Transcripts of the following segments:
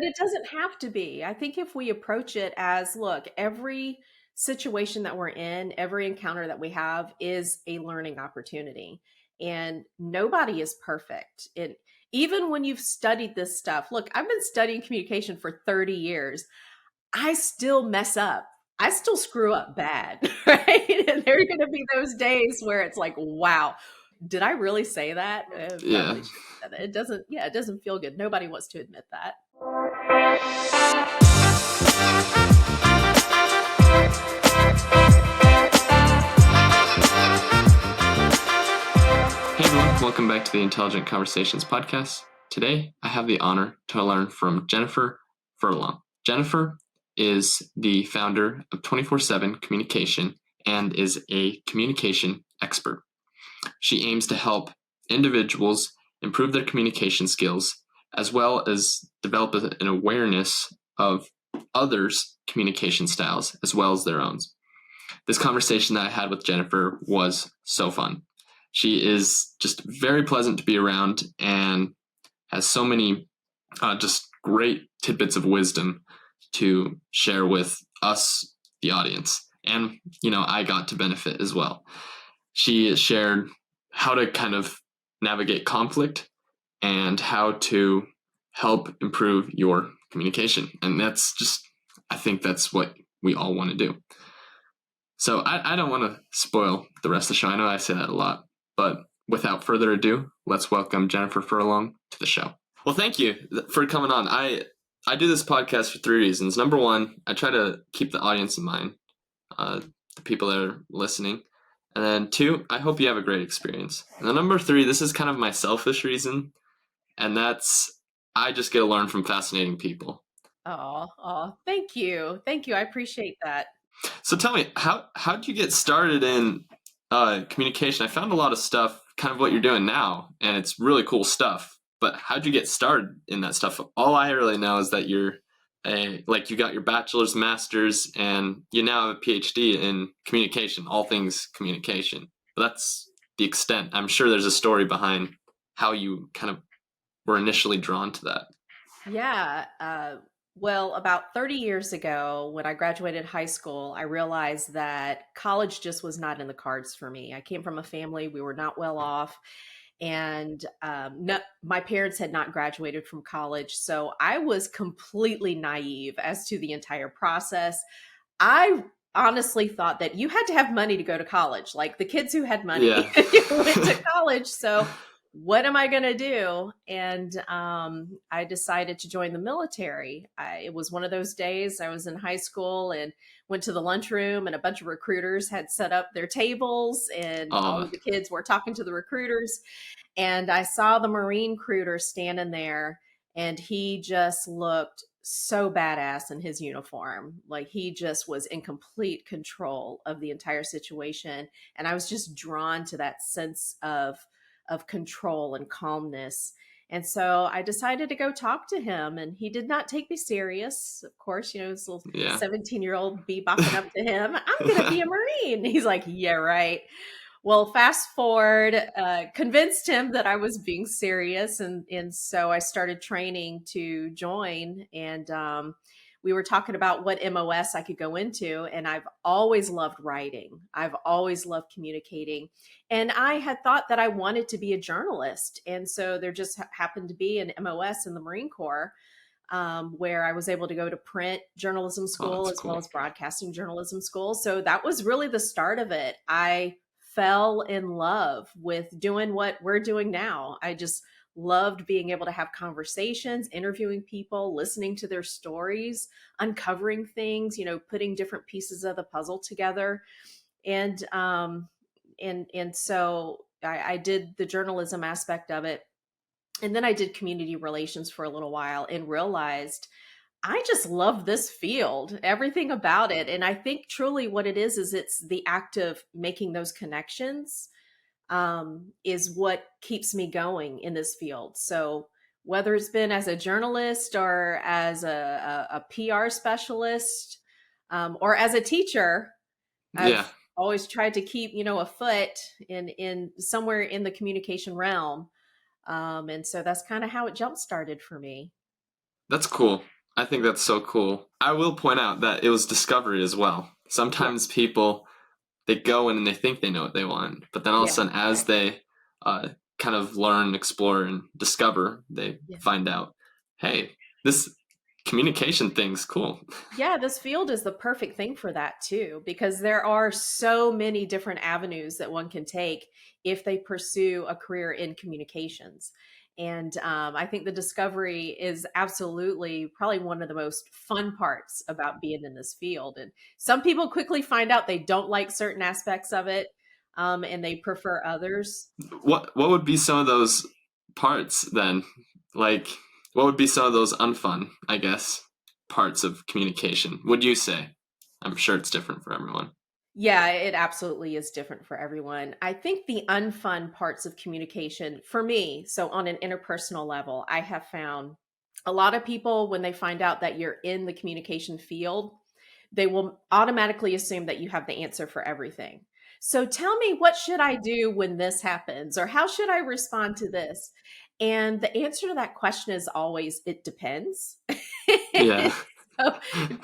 But it doesn't have to be. I think if we approach it as, look, every situation that we're in, every encounter that we have is a learning opportunity. And nobody is perfect. Even when you've studied this stuff, look, I've been studying communication for 30 years. I still mess up. I still screw up bad, right? And there are going to be those days where it's like, wow, did I really say that? Yeah. Probably should have said that. It doesn't, yeah, it doesn't feel good. Nobody wants to admit that. Hey everyone, welcome back to the Intelligent Conversations podcast. Today, I have the honor to learn from Jennifer Furlong. Jennifer is the founder of 24/7 Communication and is a communication expert. She aims to help individuals improve their communication skills as well as develop an awareness of others' communication styles as well as their own. This conversation that I had with Jennifer was so fun. She is just very pleasant to be around and has so many just great tidbits of wisdom to share with us, the audience. And, I got to benefit as well. She shared how to kind of navigate conflict and how to help improve your communication. And I think that's what we all want to do. So I don't want to spoil the rest of the show. I know I say that a lot, but without further ado, let's welcome Jennifer Furlong to the show. Well, thank you for coming on. I do this podcast for 3 reasons. Number one, I try to keep the audience in mind, the people that are listening. And then 2, I hope you have a great experience. And then number 3, this is kind of my selfish reason, and that's I just get to learn from fascinating people. Oh, thank you. Thank you. I appreciate that. So tell me, how did you get started in communication? I found a lot of stuff, kind of what you're doing now, and it's really cool stuff. But how'd you get started in that stuff? All I really know is that you got your bachelor's, master's, and you now have a PhD in communication, all things communication. But that's the extent. I'm sure there's a story behind how you kind of were initially drawn to that. Yeah. Well, about 30 years ago, when I graduated high school, I realized that college just was not in the cards for me. I came from a family, we were not well off, and my parents had not graduated from college. So I was completely naive as to the entire process. I honestly thought that you had to have money to go to college. Like the kids who had money Yeah. went to college. So what am I going to do? And I decided to join the military. It was one of those days I was in high school and went to the lunchroom, and a bunch of recruiters had set up their tables, and all of the kids were talking to the recruiters. And I saw the Marine recruiter standing there, and he just looked so badass in his uniform. Like he just was in complete control of the entire situation. And I was just drawn to that sense of control and calmness. And so I decided to go talk to him, and he did not take me serious. Of course, this little 17-year-old bebopping up to him. I'm going to be a Marine. He's like, yeah, right. Well, fast forward, convinced him that I was being serious. And so I started training to join. And we were talking about what MOS I could go into. And I've always loved writing. I've always loved communicating. And I had thought that I wanted to be a journalist. And so there just happened to be an MOS in the Marine Corps, where I was able to go to print journalism school as well as broadcasting journalism school. So that was really the start of it. I fell in love with doing what we're doing now. I just loved being able to have conversations, interviewing people, listening to their stories, uncovering things, putting different pieces of the puzzle together. And so I did the journalism aspect of it. And then I did community relations for a little while and realized I just love this field, everything about it. And I think truly what it is it's the act of making those connections is what keeps me going in this field. So whether it's been as a journalist or as a PR specialist or as a teacher, I've always tried to keep, a foot in somewhere in the communication realm. And so that's kind of how it jump started for me. That's cool. I think that's so cool. I will point out that it was discovery as well. Yeah. Sometimes people, they go in and they think they know what they want, but then all of a Yeah. sudden, as they uh, kind of learn, explore, and discover, they Yeah. find out, hey, this communication thing's cool. Yeah, this field is the perfect thing for that too, because there are so many different avenues that one can take if they pursue a career in communications. And I think the discovery is absolutely probably one of the most fun parts about being in this field. And some people quickly find out they don't like certain aspects of it, and they prefer others. What would be some of those parts then? Like, what would be some of those unfun, I guess, parts of communication? Would you say? I'm sure it's different for everyone. Yeah, it absolutely is different for everyone. I think the unfun parts of communication for me, so on an interpersonal level, I have found a lot of people, when they find out that you're in the communication field, they will automatically assume that you have the answer for everything. So tell me, what should I do when this happens? Or how should I respond to this? And the answer to that question is always, it depends. Yeah. So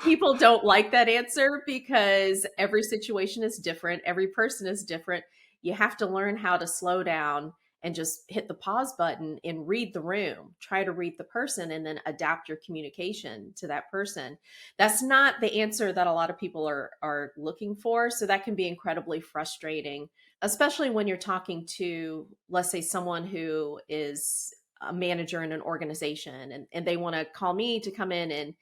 people don't like that answer because every situation is different, every person is different. You have to learn how to slow down and just hit the pause button and read the room, try to read the person, and then adapt your communication to that person. That's not the answer that a lot of people are looking for, so that can be incredibly frustrating, especially when you're talking to, let's say, someone who is a manager in an organization, and they want to call me to come in and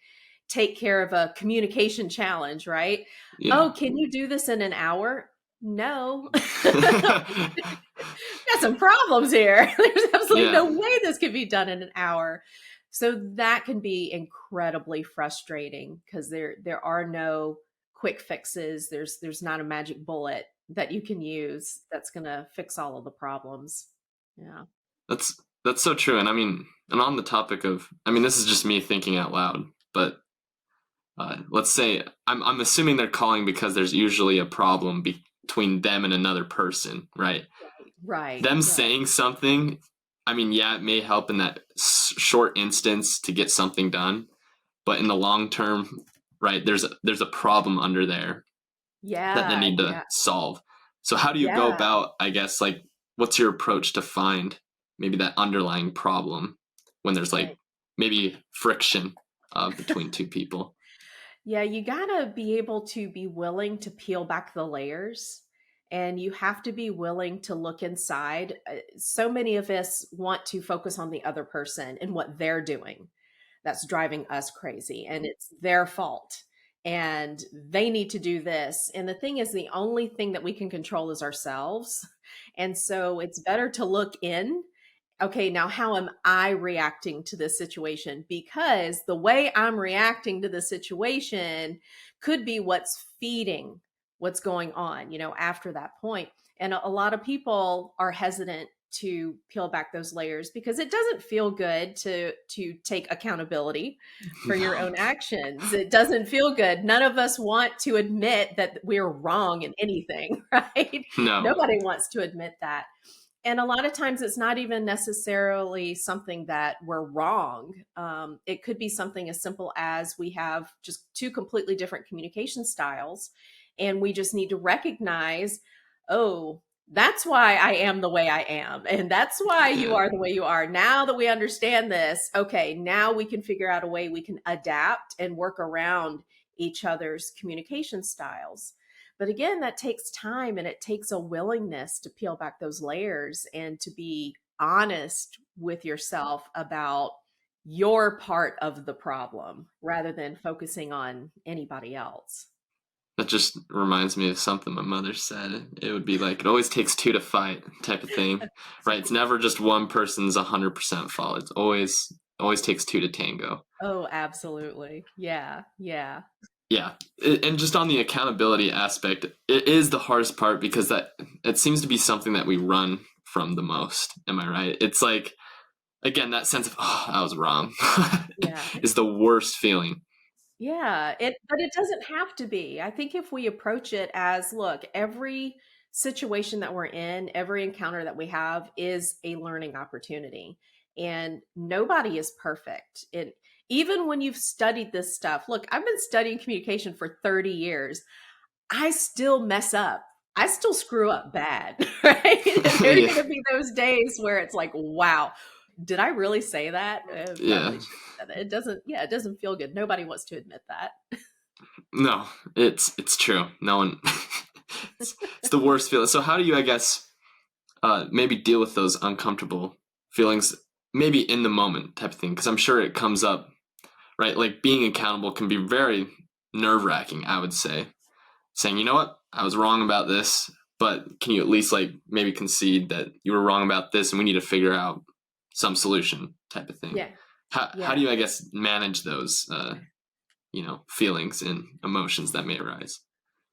take care of a communication challenge, right? Yeah. Oh, can you do this in an hour? No. Got some problems here. There's absolutely Yeah. no way this could be done in an hour. So that can be incredibly frustrating because there are no quick fixes. There's not a magic bullet that you can use that's going to fix all of the problems. Yeah. That's that's so true. And I mean, and on the topic of, I mean, this is just me thinking out loud, but let's say I'm assuming they're calling because there's usually a problem between them and another person, right? Right. Them Right. saying something, I mean, yeah, it may help in that short instance to get something done, but in the long term, right, there's a problem under there that they Yeah. need to Yeah. solve. So how do you go Yeah. about, I guess, like, what's your approach to find maybe that underlying problem when there's like Right. maybe friction between two people? Yeah, you gotta be able to be willing to peel back the layers, and you have to be willing to look inside. So many of us want to focus on the other person and what they're doing. That's driving us crazy, and it's their fault. And they need to do this. And the thing is, the only thing that we can control is ourselves. And so it's better to look in. Okay, now how am I reacting to this situation? Because the way I'm reacting to the situation could be what's feeding what's going on, after that point. And a lot of people are hesitant to peel back those layers because it doesn't feel good to take accountability for your No, own actions. It doesn't feel good. None of us want to admit that we're wrong in anything, right? no, Nobody wants to admit that. And a lot of times it's not even necessarily something that we're wrong. It could be something as simple as we have just two completely different communication styles, and we just need to recognize, oh, that's why I am the way I am. And that's why you yeah, are the way you are. Now that we understand this, okay, now we can figure out a way we can adapt and work around each other's communication styles. But again, that takes time and it takes a willingness to peel back those layers and to be honest with yourself about your part of the problem rather than focusing on anybody else. that just reminds me of something my mother said. It would be like, it always takes two to fight type of thing, right? It's never just one person's 100% fault. It's always takes two to tango. Oh, absolutely. Yeah. Yeah. Yeah, and just on the accountability aspect, it is the hardest part because that it seems to be something that we run from the most. Am I right? It's like, again, that sense of, oh, I was wrong Yeah. is the worst feeling. Yeah, but it doesn't have to be. I think if we approach it as, look, every situation that we're in, every encounter that we have is a learning opportunity. And nobody is perfect. even when you've studied this stuff, look, I've been studying communication for 30 years. I still mess up. I still screw up bad, right? And there are Yeah. going to be those days where it's like, wow, did I really say that? Yeah. Probably should have said that. It doesn't, yeah, it doesn't feel good. Nobody wants to admit that. No, it's true. No one. It's the worst feeling. So how do you, I guess, maybe deal with those uncomfortable feelings, maybe in the moment type of thing? Because I'm sure it comes up, right? Like being accountable can be very nerve wracking. I would say, saying, you know what, I was wrong about this, but can you at least like maybe concede that you were wrong about this, and we need to figure out some solution type of thing. Yeah. How Yeah. do you, I guess, manage those feelings and emotions that may arise?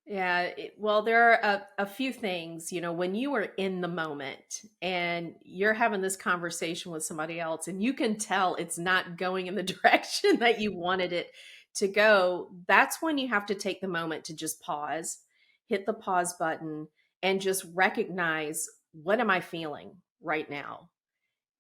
Yeah, well, there are a few things, when you are in the moment and you're having this conversation with somebody else and you can tell it's not going in the direction that you wanted it to go, that's when you have to take the moment to just pause, hit the pause button, and just recognize, what am I feeling right now?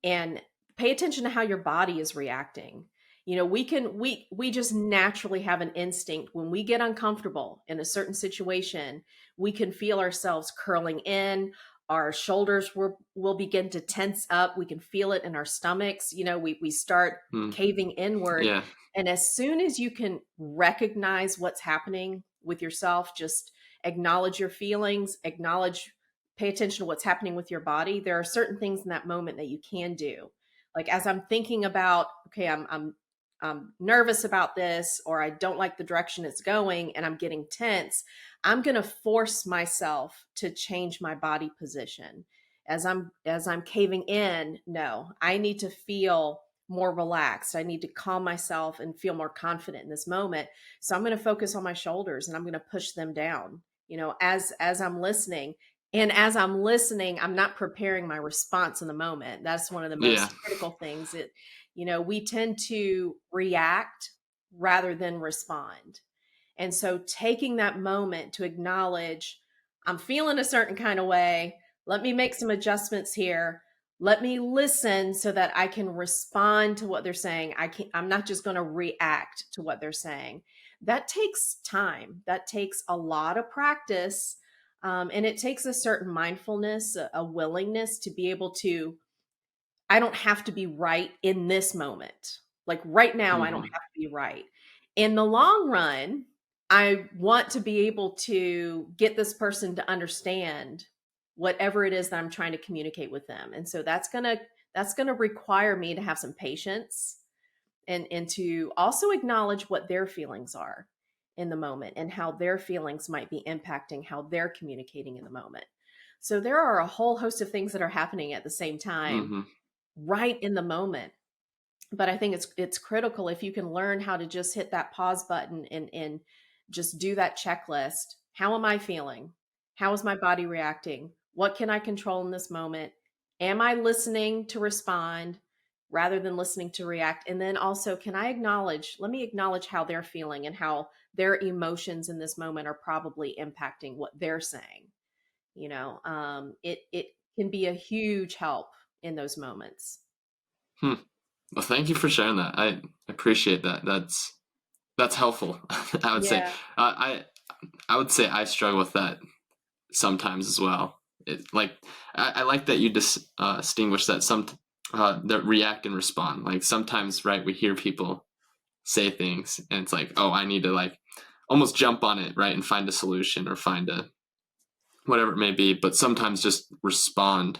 And pay attention to how your body is reacting. We just naturally have an instinct when we get uncomfortable in a certain situation. We can feel ourselves curling in, our shoulders will begin to tense up, we can feel it in our stomachs. We start Hmm. caving inward. Yeah. And as soon as you can recognize what's happening with yourself, just acknowledge your feelings, pay attention to what's happening with your body. There are certain things in that moment that you can do. Like, as I'm thinking about, okay, I'm nervous about this, or I don't like the direction it's going and I'm getting tense, I'm going to force myself to change my body position. As I'm caving in, no, I need to feel more relaxed. I need to calm myself and feel more confident in this moment. So I'm going to focus on my shoulders and I'm going to push them down, as I'm listening. And as I'm listening, I'm not preparing my response in the moment. That's one of the Yeah. most critical things. We tend to react rather than respond. And so taking that moment to acknowledge, I'm feeling a certain kind of way. Let me make some adjustments here. Let me listen so that I can respond to what they're saying. I'm not just going to react to what they're saying. That takes time. That takes a lot of practice. And it takes a certain mindfulness, a willingness to be able to, I don't have to be right in this moment. Like right now, I don't Hmm. have to be right. In the long run, I want to be able to get this person to understand whatever it is that I'm trying to communicate with them. And so that's going to require me to have some patience, and to also acknowledge what their feelings are in the moment and how their feelings might be impacting how they're communicating in the moment. So there are a whole host of things that are happening at the same time Hmm. right in the moment. But I think it's critical if you can learn how to just hit that pause button and just do that checklist. How am I feeling? How is my body reacting? What can I control in this moment? Am I listening to respond rather than listening to react? And then also, let me acknowledge how they're feeling and how their emotions in this moment are probably impacting what they're saying. It can be a huge help in those moments. Hmm. Well, thank you for sharing that. I appreciate that. That's helpful. I would say. Yeah. I would say I struggle with that sometimes as well. I like that you distinguish that some that react and respond. Like sometimes, right? We hear people say things, and it's like, oh, I need to like almost jump on it, right, and find a solution or find a whatever it may be. But sometimes just respond,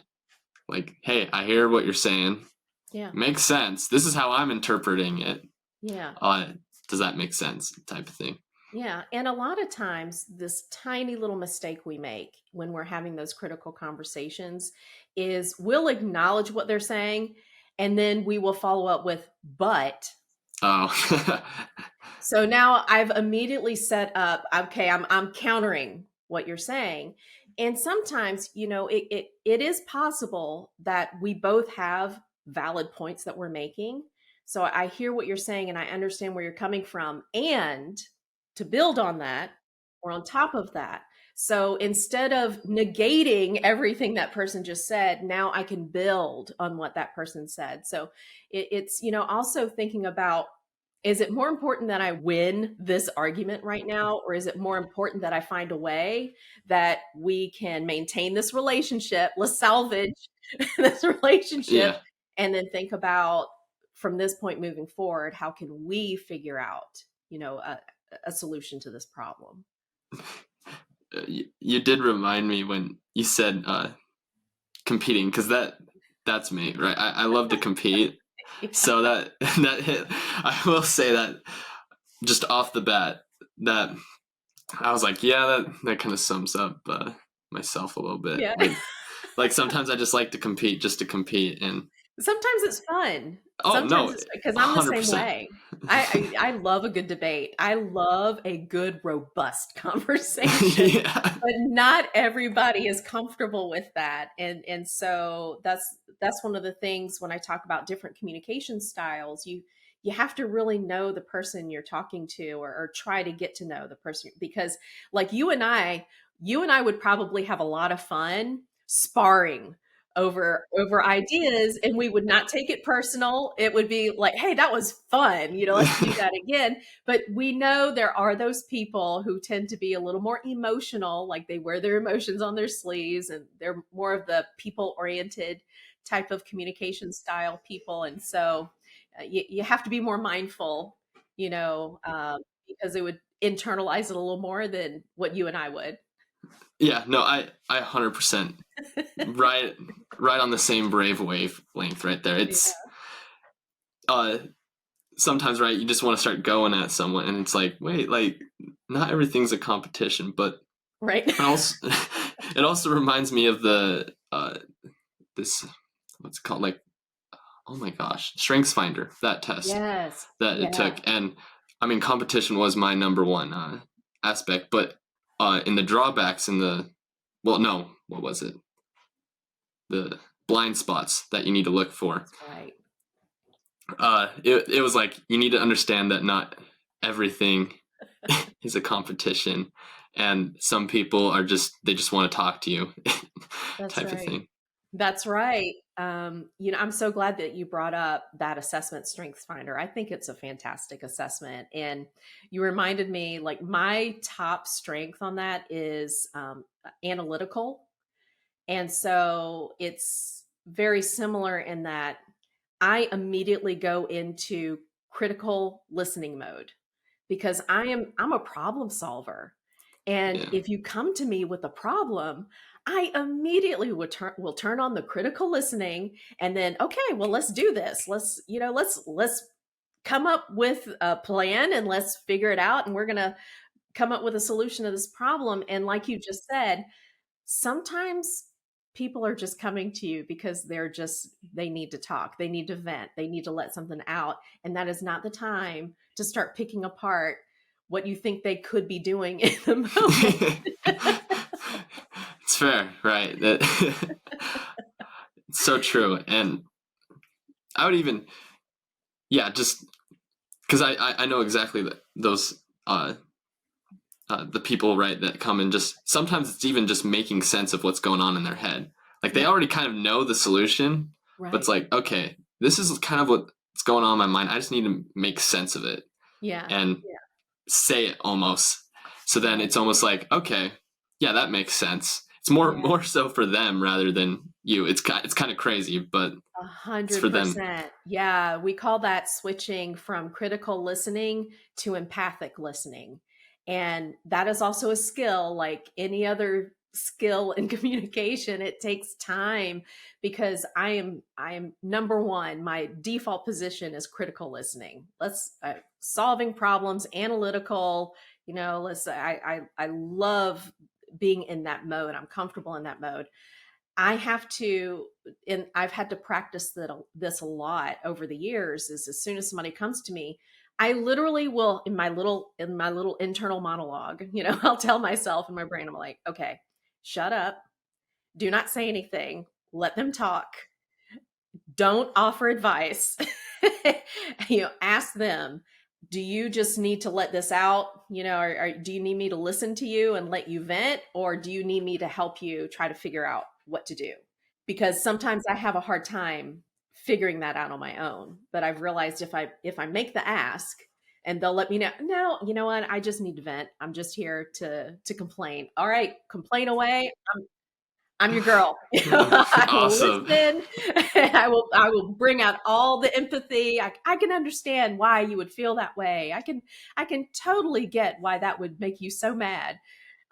like, hey, I hear what you're saying. Yeah. Makes sense. This is how I'm interpreting it. Yeah. Uh, does that make sense? Type of thing. Yeah. And a lot of times, this tiny little mistake we make when we're having those critical conversations is we'll acknowledge what they're saying and then we will follow up with, but. Oh. So now I've immediately set up, okay, I'm countering what you're saying. And sometimes, it is possible that we both have valid points that we're making. So I hear what you're saying and I understand where you're coming from. And to build on that, or on top of that, so instead of negating everything that person just said, now I can build on what that person said. So it's, also thinking about is it more important that I win this argument right now, or is it more important that I find a way that we can maintain this relationship? Let's salvage this relationship Yeah. and then think about from this point moving forward, how can we figure out, a solution to this problem? You did remind me when you said competing, because that's me, right? I love to compete. Yeah. So that that hit. I will say that just off the bat, that I was like, yeah, that kind of sums up myself a little bit. Yeah. Like sometimes I just like to compete just to compete, and Sometimes it's fun. oh Sometimes no, it's because I'm the same 100%. way. I love a good debate. I love a good, robust conversation, Yeah, but not everybody is comfortable with that. And so that's one of the things when I talk about different communication styles, you have to really know the person you're talking to, or try to get to know the person, because like you and I would probably have a lot of fun sparring over ideas, and we would not take it personal. It would be like, hey, that was fun, let's do that again. But we know there are those people who tend to be a little more emotional, like they wear their emotions on their sleeves, and they're more of the people oriented type of communication style people. And so you have to be more mindful, because it would internalize it a little more than what you and I would. yeah. No, I 100% right on the same brave wavelength right there. Yeah. It's uh sometimes, right, you just want to start going at someone, and it's like, wait, like not everything's a competition. But Right. it also it also reminds me of the this, what's it called, like, oh my gosh, strengths finder, that test Yes. that it Yeah. took. And I mean, competition was my number one aspect, but in the drawbacks, in the, well, no, what was it, the blind spots that you need to look for, That's right. it was like, you need to understand that not everything is a competition, and some people are just, they just want to talk to you, That's type of right. thing. That's right. I'm so glad that you brought up that assessment, Strengths Finder. I think it's a fantastic assessment. And you reminded me, like, my top strength on that is analytical. And so it's very similar in that I immediately go into critical listening mode, because I'm a problem solver. And Yeah. if you come to me with a problem, I immediately will turn on the critical listening, and then, okay, well, let's do this. Let's come up with a plan, and let's figure it out, and we're going to come up with a solution to this problem. And like you just said, sometimes people are just coming to you because they need to talk, they need to vent, they need to let something out, and that is not the time to start picking apart what you think they could be doing in the moment. It's fair, right? That it's so true. And I would even, yeah, just because I know exactly that those the people, right, that come and just, sometimes it's even just making sense of what's going on in their head. Like they Yeah, already kind of know the solution, but it's right. like, okay, this is kind of what's going on in my mind. I just need to make sense of it Yeah, and yeah, say it almost. So then right. it's almost like, okay, yeah, that makes sense. It's more Yeah, more so for them rather than you. It's kind of crazy, but a it's hundred for them. percent. Yeah, we call that switching from critical listening to empathic listening. And that is also a skill, like any other skill in communication. It takes time, because I am number one. My default position is critical listening. Let's solving problems, analytical. I love being in that mode. I'm comfortable in that mode. I have to, and I've had to practice this a lot over the years, is as soon as somebody comes to me, I literally will, in my little internal monologue, I'll tell myself in my brain, I'm like, okay, shut up, do not say anything, let them talk, don't offer advice. Ask them, do you just need to let this out? Or do you need me to listen to you and let you vent, or do you need me to help you try to figure out what to do? Because sometimes I have a hard time figuring that out on my own. But I've realized if I make the ask, and they'll let me know, no, you know what? I just need to vent. I'm just here to complain. All right, complain away. I'm your girl. I will Awesome. listen. I will bring out all the empathy. I can understand why you would feel that way. I can totally get why that would make you so mad.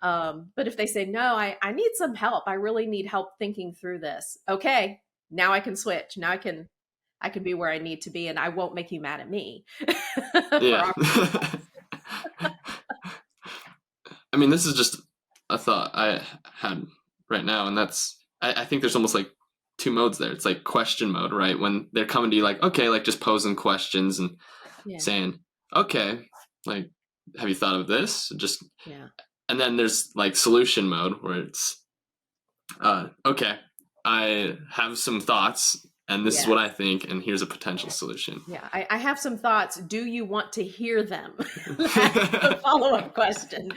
But if they say, no, I need some help. I really need help thinking through this. Okay, now I can switch. Now I can be where I need to be, and I won't make you mad at me for Yeah. offering I mean, this is just a thought I had right now, and I think there's almost like two modes there. It's like question mode, right? When they're coming to you like, okay, like just posing questions and yeah, saying, okay, like, have you thought of this? Just, yeah, and then there's like solution mode where it's, okay, I have some thoughts, and this is yeah. what I think, and here's a potential solution. Yeah, I have some thoughts. Do you want to hear them? That's the follow-up question.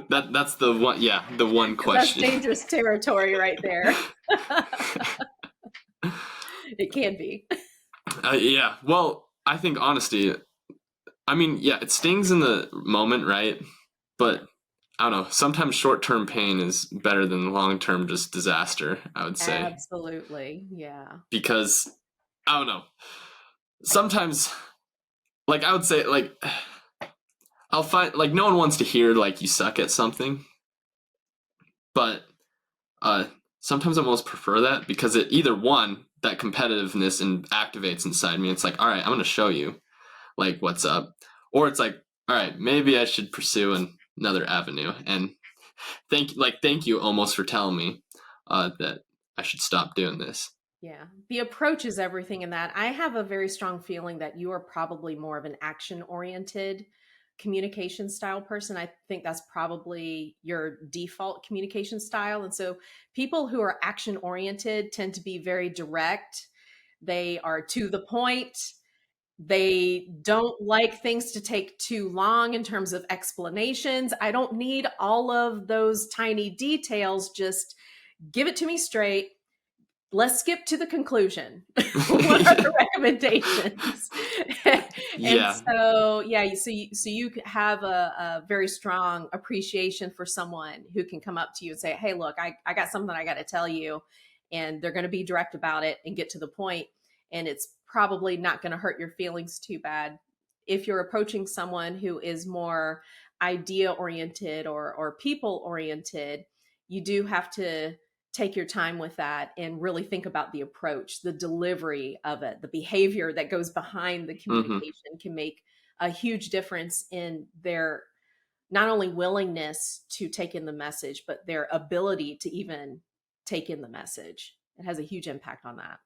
That's the one, yeah, the one Because that's question. dangerous territory right there. It can be. Yeah, well, I think honesty. I mean, yeah, it stings in the moment, right? But I don't know. Sometimes short-term pain is better than long-term just disaster, I would say, Absolutely. Yeah. because I don't know. Sometimes, like I would say, like I'll find like no one wants to hear like you suck at something, but uh, sometimes I almost prefer that because it either one that competitiveness and activates inside me. It's like, all right, I'm gonna show you like what's up, or it's like, all right, maybe I should pursue another avenue. And thank you almost for telling me that I should stop doing this. Yeah. The approach is everything in that. I have a very strong feeling that you are probably more of an action-oriented communication style person. I think that's probably your default communication style. And so people who are action-oriented tend to be very direct. They are to the point. They don't like things to take too long in terms of explanations. I don't need all of those tiny details. Just give it to me straight. Let's skip to the conclusion. What are the recommendations? And Yeah. so, yeah, so you have a very strong appreciation for someone who can come up to you and say, hey, look, I got something I got to tell you. And they're going to be direct about it and get to the point. And it's probably not going to hurt your feelings too bad. If you're approaching someone who is more idea oriented or people oriented, you do have to take your time with that and really think about the approach, the delivery of it, the behavior that goes behind the Hmm. communication can make a huge difference in their not only willingness to take in the message, but their ability to even take in the message. It has a huge impact on that.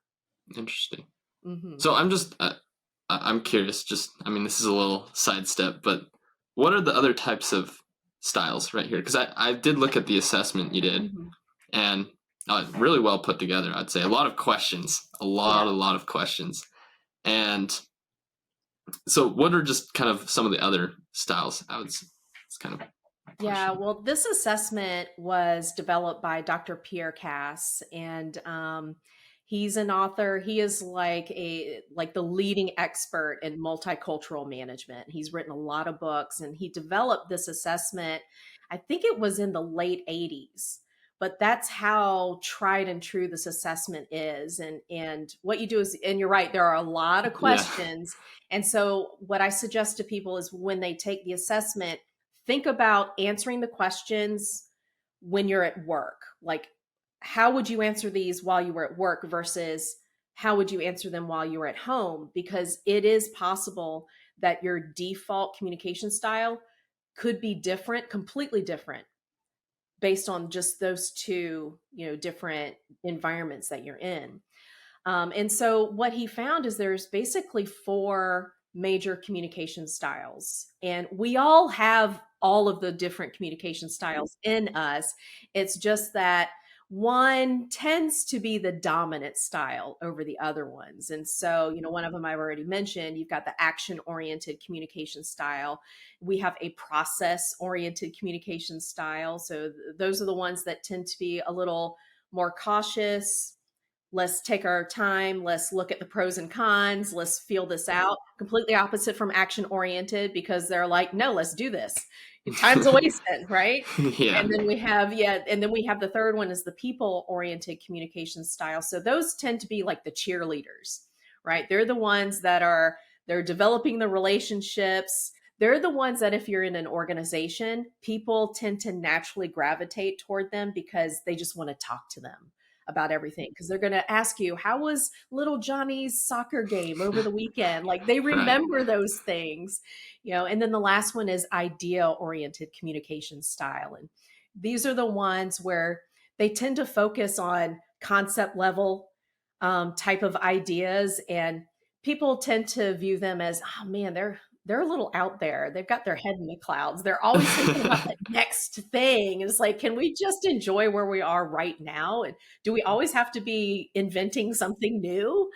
Interesting. Hmm. So I'm curious. Just I mean, this is a little sidestep, but what are the other types of styles right here? Because I did look at the assessment you did, Hmm. and really well put together. I'd say a lot of questions, Yeah. a lot of questions. And so, what are just kind of some of the other styles? It's kind of my Yeah, question. well, this assessment was developed by Dr. Pierre Cass, and he's an author. He is like the leading expert in multicultural management. He's written a lot of books, and he developed this assessment. I think it was in the late '80s, but that's how tried and true this assessment is. And what you do is, and you're right, there are a lot of Yeah. questions. And so, what I suggest to people is when they take the assessment, think about answering the questions when you're at work. Like, how would you answer these while you were at work versus how would you answer them while you were at home? Because it is possible that your default communication style could be different, completely different based on just those two, different environments that you're in. And so what he found is there's basically four major communication styles, and we all have all of the different communication styles in us. It's just that one tends to be the dominant style over the other ones. And so, one of them I've already mentioned, you've got the action oriented communication style. We have a process oriented communication style. So those are the ones that tend to be a little more cautious, let's take our time, let's look at the pros and cons, let's feel this out. Completely opposite from action oriented, because they're like, no, let's do this. Time's a wasted, right? Yeah. And then we have, yeah, and then we have the third one is the people oriented communication style. So those tend to be like the cheerleaders, right? They're the ones that are, they're developing the relationships. They're the ones that if you're in an organization, people tend to naturally gravitate toward them because they just want to talk to them about everything, because they're going to ask you, how was little Johnny's soccer game over the weekend? Like, they Right. remember those things, and then the last one is idea oriented communication style. And these are the ones where they tend to focus on concept level type of ideas, and people tend to view them as, oh man, they're a little out there. They've got their head in the clouds. They're always thinking about the next thing. And it's like, can we just enjoy where we are right now? And do we always have to be inventing something new?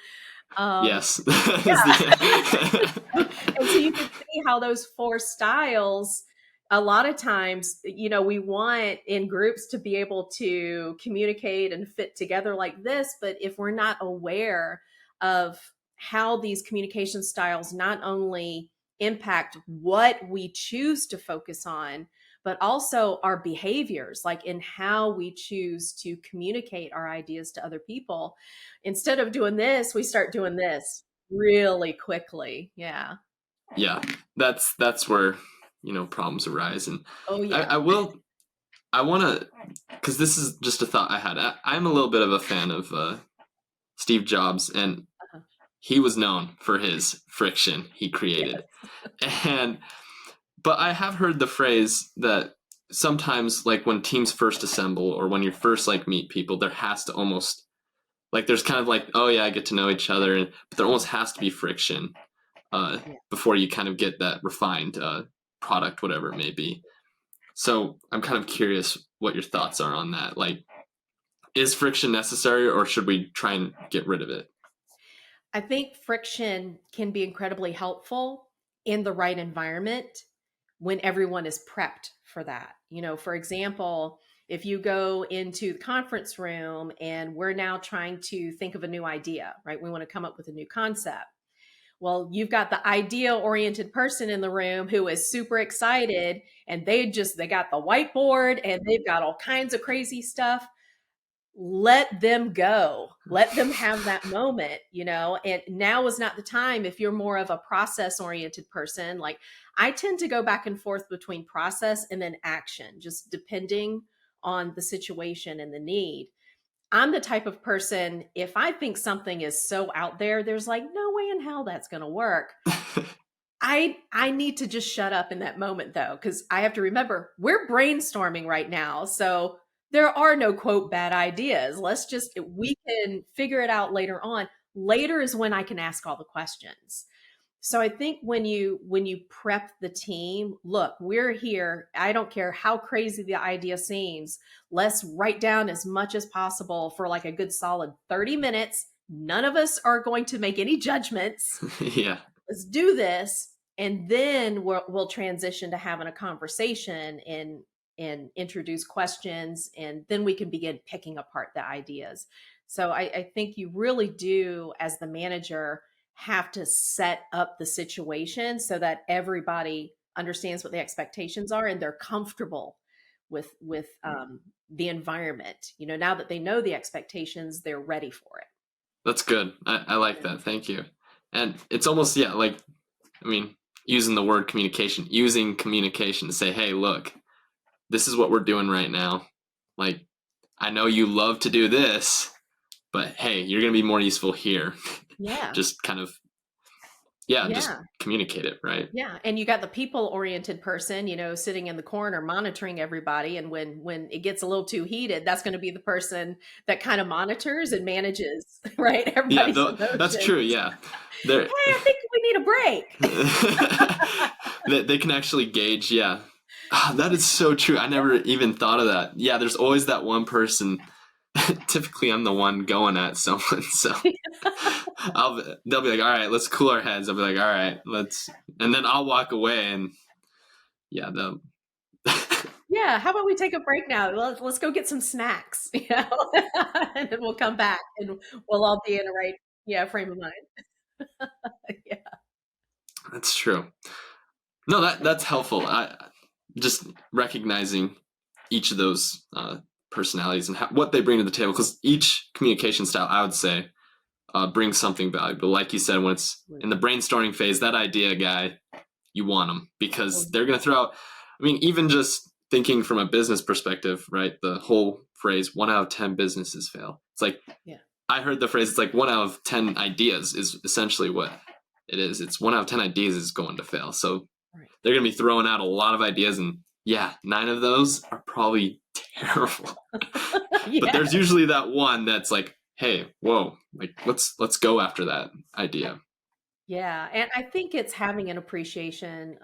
Yes. Yeah. And so you can see how those four styles, a lot of times, we want in groups to be able to communicate and fit together like this. But if we're not aware of how these communication styles not only impact what we choose to focus on, but also our behaviors, like in how we choose to communicate our ideas to other people. Instead of doing this, we start doing this really quickly. Yeah. Yeah. That's where, problems arise. And Oh, I, yeah. I will, I want to, because this is just a thought I had. I'm a little bit of a fan of Steve Jobs, and Uh-huh. he was known for his friction he created. Yes. And but I have heard the phrase that sometimes, like when teams first assemble or when you first like meet people, there has to almost like there's kind of like, oh yeah, I get to know each other, but there almost has to be friction Yeah. before you kind of get that refined product, whatever it may be. So I'm kind of curious what your thoughts are on that. Like, is friction necessary, or should we try and get rid of it? I think friction can be incredibly helpful in the right environment when everyone is prepped for that. For example, if you go into the conference room and we're now trying to think of a new idea, right? We want to come up with a new concept. Well, you've got the idea oriented person in the room who is super excited, and they got the whiteboard and they've got all kinds of crazy stuff. Let them go. Let them have that moment, and now is not the time. If you're more of a process oriented person, like I tend to go back and forth between process and then action, just depending on the situation and the need. I'm the type of person, if I think something is so out there, there's like no way in hell that's going to work. I need to just shut up in that moment though, because I have to remember we're brainstorming right now. So there are no quote bad ideas. We can figure it out later on. Later is when I can ask all the questions. So I think when you prep the team, look, we're here. I don't care how crazy the idea seems. Let's write down as much as possible for like a good solid 30 minutes. None of us are going to make any judgments. Yeah. Let's do this, and then we'll transition to having a conversation and introduce questions, and then we can begin picking apart the ideas. So I think you really do, as the manager, have to set up the situation so that everybody understands what the expectations are and they're comfortable with the environment. Now that they know the expectations, they're ready for it. That's good. I like that. Thank you. And it's almost, yeah, like, I mean, using the word communication, using communication to say, hey, look, this is what we're doing right now. Like, I know you love to do this, but hey, you're going to be more useful here. Yeah. Just kind of, yeah, just Yeah. communicate it, right? Yeah, and you got the people-oriented person, sitting in the corner monitoring everybody, and when it gets a little too heated, that's going to be the person that kind of monitors and manages, right? Yeah, Everybody's that's true. emotions. Yeah. Hey, They're, I think we need a break. they can actually gauge. Yeah. Ah, that is so true. I never even thought of that. Yeah, there's always that one person. Typically, I'm the one going at someone, so they'll be like, "All right, let's cool our heads." I'll be like, "All right, let's," and then I'll walk away, and yeah, they'll. Yeah, how about we take a break now? Let's go get some snacks, and then we'll come back and we'll all be in the right, yeah, frame of mind. Yeah. That's true. No, that's helpful. I just recognizing each of those personalities and what they bring to the table, because each communication style, I would say, brings something valuable. Like you said, when it's in the Absolutely. brainstorming phase, that idea guy, you want them Oh, because they're going to throw out. I mean, even just thinking from a business perspective, right? The whole phrase "one out of 10 businesses fail." It's like yeah. I heard the phrase. It's like 1 out of 10 ideas is essentially what it is. It's 1 out of 10 ideas is going to fail. So Right. they're going to be throwing out a lot of ideas, and yeah, 9 of those are probably terrible. But Yeah. there's usually that one that's like, hey, whoa, like let's go after that idea. Yeah, and I think it's having an appreciation.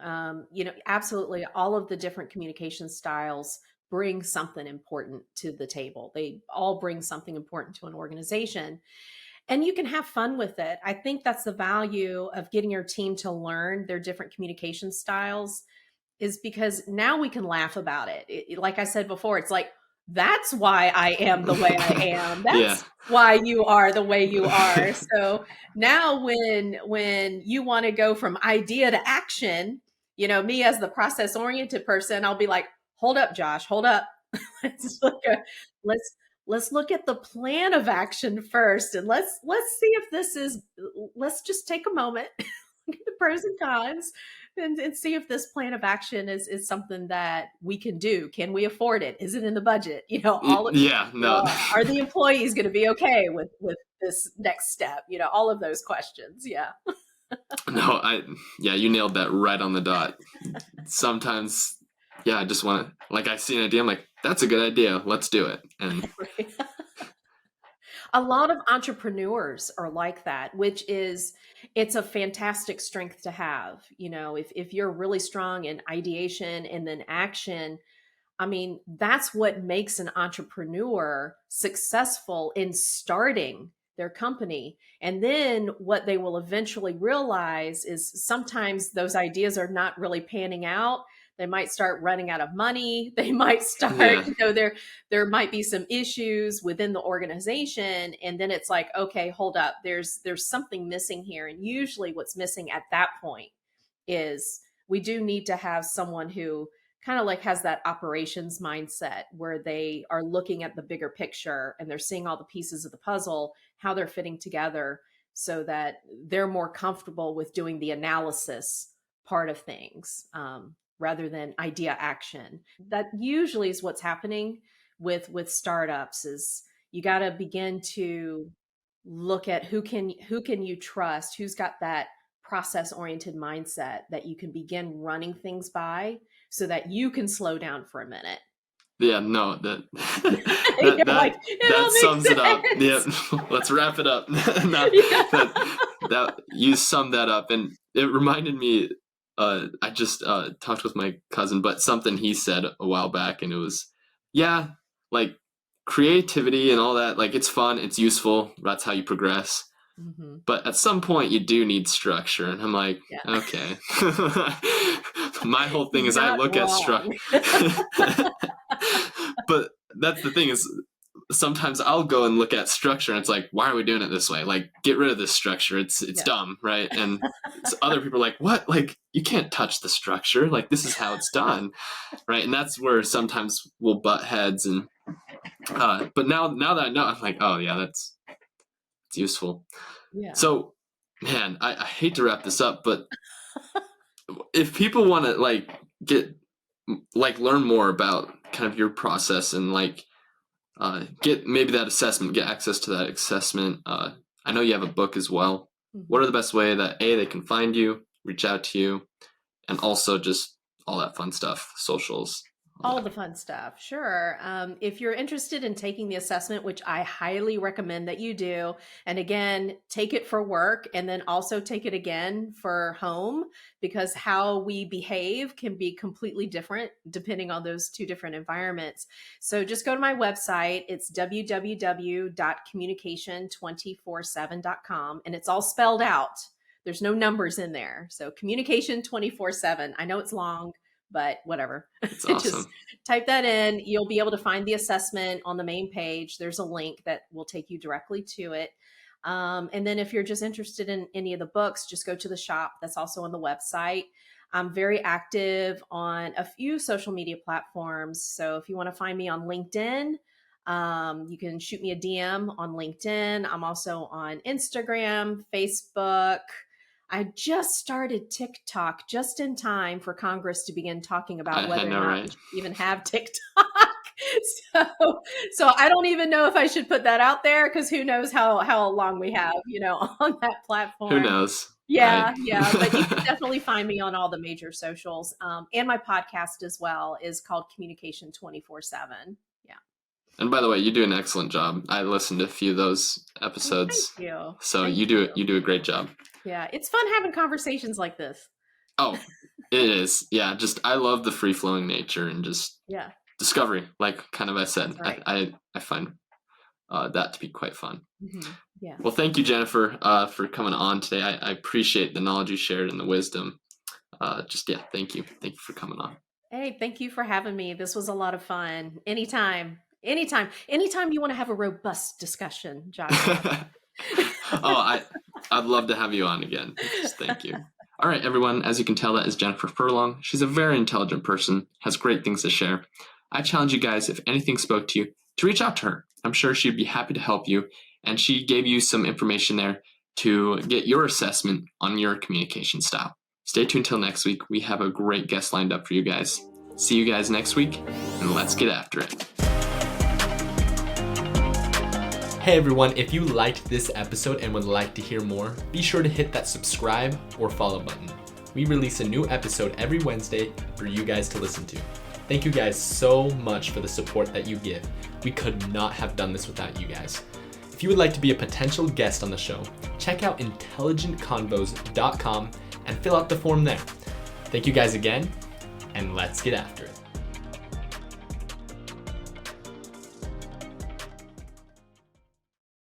Absolutely, all of the different communication styles bring something important to the table. They all bring something important to an organization, and you can have fun with it. I think that's the value of getting your team to learn their different communication styles is because now we can laugh about it. Like I said before, it's like, that's why I am the way I am. Yeah. That's why you are the way you are. So now when you want to go from idea to action, me as the process oriented person, I'll be like, hold up, Josh, hold up. let's look at let's let's look at the plan of action first, and let's see if this is, let's just take a moment, look at the pros and cons, and see if this plan of action is something that we can do. Can we afford it? Is it in the budget? Yeah, no. Are the employees going to be okay with this next step? All of those questions. Yeah. No, yeah, you nailed that right on the dot. Sometimes, yeah, I just want to, like, I see an idea, I'm like, that's a good idea, let's do it. And A lot of entrepreneurs are like that, which is, it's a fantastic strength to have. If you're really strong in ideation and then action, I mean, that's what makes an entrepreneur successful in starting their company. And then what they will eventually realize is sometimes those ideas are not really panning out. They might start running out of money. They might start, yeah, there might be some issues within the organization. And then it's like, okay, hold up. There's something missing here. And usually what's missing at that point is we do need to have someone who kind of like has that operations mindset where they are looking at the bigger picture and they're seeing all the pieces of the puzzle, how they're fitting together, so that they're more comfortable with doing the analysis part of things, rather than idea action. That usually is what's happening with startups. Is you got to begin to look at who can you trust, who's got that process oriented mindset that you can begin running things by, so that you can slow down for a minute. yeah, no, that You're that like, that it that all sums it up. Yeah, makes sense. let's wrap it up. No, Yeah. that you summed that up, and it reminded me. I just talked with my cousin, but something he said a while back, and it was, yeah, like creativity and all that. Like it's fun, it's useful. That's how you progress. Mhm. But at some point, you do need structure, and I'm like, Yeah. okay. My whole thing He's is I not look at structure. wrong. But that's the thing is sometimes I'll go and look at structure and it's like, why are we doing it this way? Like, get rid of this structure. It's Yeah. dumb, right? And other people are like, what? Like, you can't touch the structure. Like, this is how it's done, right? And that's where sometimes we'll butt heads. And but now that I know, I'm like, oh yeah, it's useful. Yeah. So, man, I hate to wrap this up, but if people want to like get like learn more about kind of your process and like get maybe that assessment, get access to that assessment. I know you have a book as well. What Mhm. are the best way that they can find you, reach out to you, and also just all that fun stuff, socials, all All that. the fun stuff. Sure. If you're interested in taking the assessment, which I highly recommend that you do, and again, take it for work and then also take it again for home, because how we behave can be completely different depending on those two different environments. So just go to my website. It's www.communication247.com, and it's all spelled out. There's no numbers in there. So communication 24/7. I know it's long, but whatever. It's Just awesome. type that in. You'll be able to find the assessment on the main page. There's a link that will take you directly to it. And then if you're just interested in any of the books, just go to the shop. That's also on the website. I'm very active on a few social media platforms. So if you want to find me on LinkedIn, you can shoot me a DM on LinkedIn. I'm also on Instagram, Facebook. I just started TikTok just in time for Congress to begin talking about I whether or know, not we right? should even have TikTok. So I don't even know if I should put that out there because who knows how long we have, on that Who platform. knows, right? Yeah, yeah, but you can definitely find me on all the major socials. And my podcast as well is called Communication 24/7. Yeah. And by the way, you do an excellent job. I listened to a few of those Well, thank episodes, you. so Thank you you. do a great job. Yeah, it's fun having conversations like this. Oh, it is. Yeah, just I love the free flowing nature and just Yeah, discovery. Like kind of I that's said, right. I find that to be quite fun. Yeah. Well, thank you, Jennifer, for coming on today. I appreciate the knowledge you shared and the wisdom. Thank you. Thank you for coming on. Hey, thank you for having me. This was a lot of fun. Anytime. Anytime you want to have a robust discussion, Joshua. I'd love to have you on again. Just thank you. All right, everyone. As you can tell, that is Jennifer Furlong. She's a very intelligent person, has great things to share. I challenge you guys, if anything spoke to you, to reach out to her. I'm sure she'd be happy to help you. And she gave you some information there to get your assessment on your communication style. Stay tuned till next week. We have a great guest lined up for you guys. See you guys next week, and let's get after it. Hey everyone, if you liked this episode and would like to hear more, be sure to hit that subscribe or follow button. We release a new episode every Wednesday for you guys to listen to. Thank you guys so much for the support that you give. We could not have done this without you guys. If you would like to be a potential guest on the show, check out intelligentconvos.com and fill out the form there. Thank you guys again, and let's get after it.